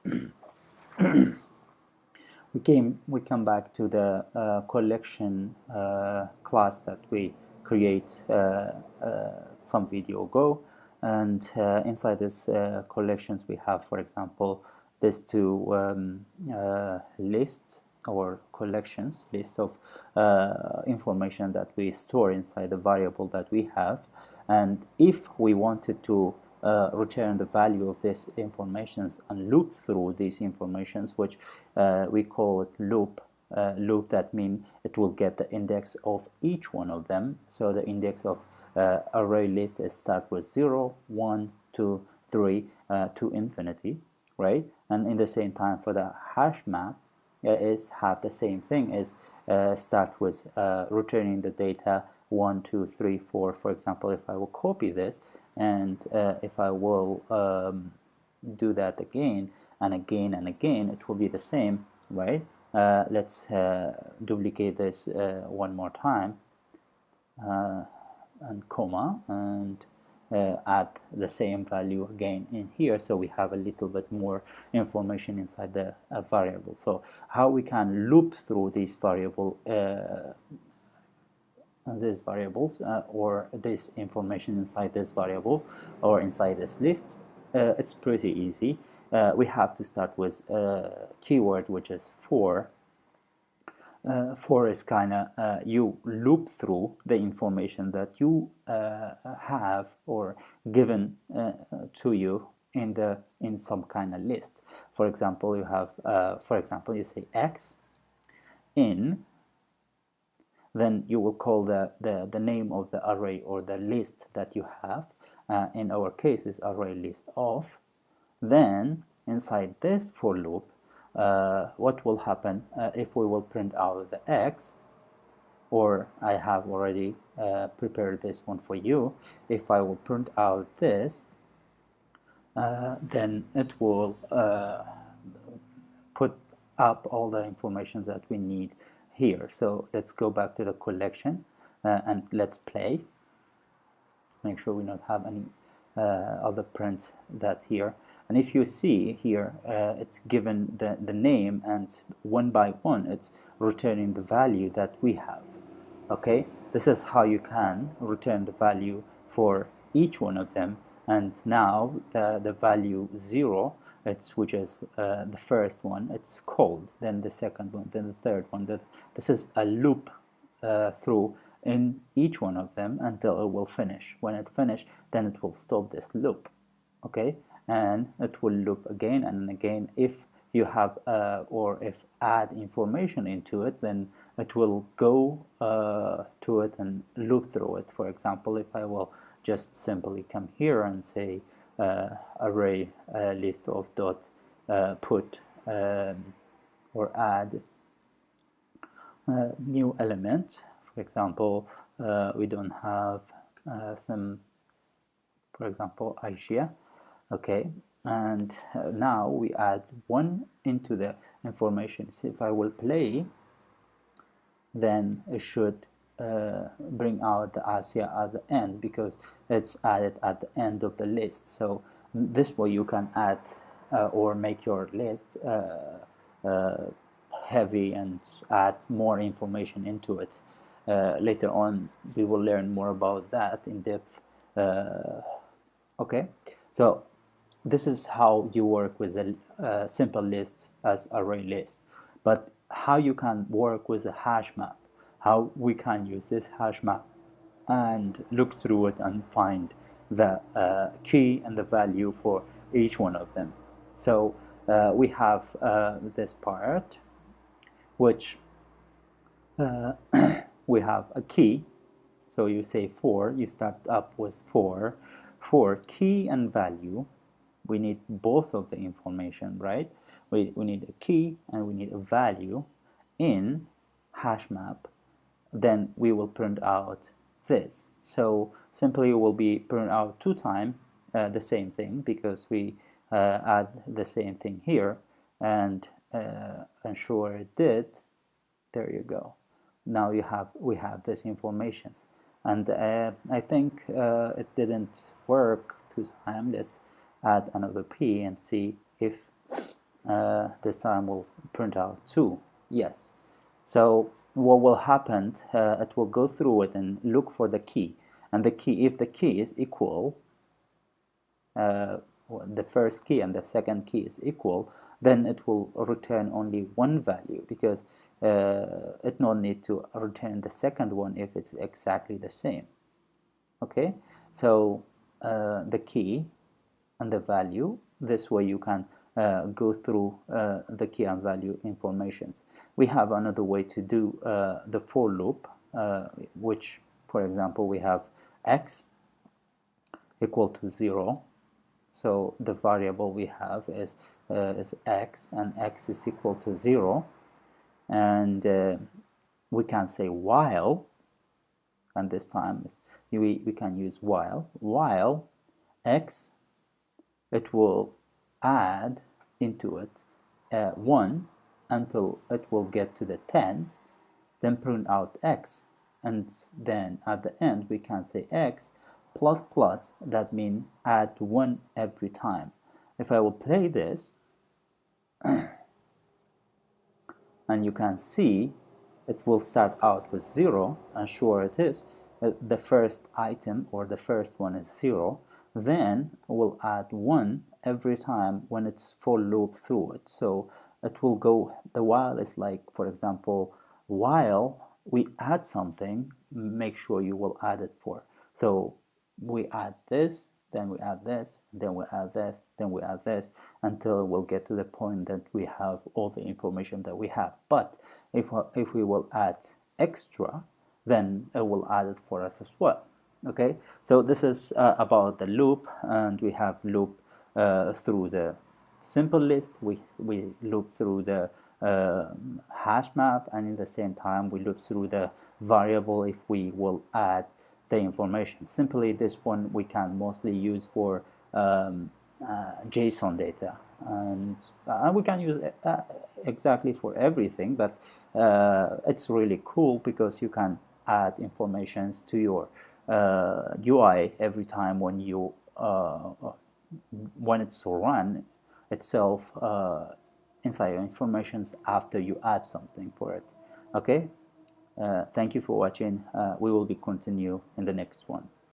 we come back to the collection class that we create some video ago, and inside this collections we have, for example, these two lists or collections, lists of information that we store inside the variable that we have. And if we wanted to return the value of these informations and loop through these informations, which we call it loop. Loop, that means it will get the index of each one of them. So the index of array list is start with 0, 1, 2, 3 to infinity, right? And in the same time for the hash map is have the same thing, is start with returning the data 1, 2, 3, 4. For example, if I will copy this and if I will do that again and again and again, it will be the same, right? Let's duplicate this one more time and comma, and add the same value again in here, so we have a little bit more information inside the variable. So how we can loop through these variables or this information inside this variable or inside this list, it's pretty easy. We have to start with a keyword which is for. For is kind of you loop through the information that you have or given to you in some kind of list. For example, you have you say x in, then you will call the name of the array or the list that you have. In our case is array list of. Then inside this for loop, what will happen if we will print out the x, or I have already prepared this one for you. If I will print out this, then it will put up all the information that we need here. So let's go back to the collection and let's play. Make sure we don't have any other print that here. And if you see here, it's given the name, and one by one it's returning the value that we have. Okay, this is how you can return the value for each one of them. And now the value 0, which is the first one, it's called, then the second one, then the third one. This is a loop through in each one of them until it will finish. When it finishes, then it will stop this loop. Okay, and it will loop again and again. If you have or if add information into it, then it will go to it and loop through it. For example, if I will just simply come here and say array list of dot put or add new element. For example, we don't have some, for example, Asia. Okay, and now we add 1 into the information. So if I will play, then it should bring out the Asia at the end, because it's added at the end of the list. So this way you can add or make your list heavy and add more information into it. Later on we will learn more about that in depth. Okay, so this is how you work with a simple list as array list. But how you can work with the hash map, how we can use this hash map and look through it and find the key and the value for each one of them. So we have this part, which we have a key. So you say for, you start up with for key and value. We need both of the information, right? We need a key and we need a value in hash map. Then we will print out this. So simply will be print out 2 times the same thing, because we add the same thing here and ensure it did. There you go. Now we have this information, and I think it didn't work 2 times. Let's add another P and see if this time we'll print out 2. Yes. So what will happen, it will go through it and look for the key. And the key, if the key is equal, the first key and the second key is equal, then it will return only one value, because it no need to return the second one if it's exactly the same. Okay, so the key and the value, this way you can go through the key and value informations. We have another way to do the for loop, which, for example, we have x equal to 0. So the variable we have is x, and x is equal to 0. And we can say while, and this time we can use while x, it will add into it 1 until it will get to the 10, then print out x, and then at the end we can say x plus plus, that means add 1 every time. If I will play this, and you can see it will start out with 0, and sure it is, the first item or the first one is 0, then we'll add 1 every time when it's for loop through it. So it will go, the while is like, for example, while we add something, make sure you will add it for. So we add this, then we add this, then we add this, then we add this, until we'll get to the point that we have all the information that we have. But if we will add extra, then it will add it for us as well. Okay, so this is about the loop, and we have loop through the simple list, we loop through the hash map, and in the same time we loop through the variable if we will add the information. Simply this one we can mostly use for JSON data, and we can use exactly for everything, but it's really cool because you can add informations to your UI every time when you when it's run itself inside your informations after you add something for it. Okay, thank you for watching. We will be continue in the next one.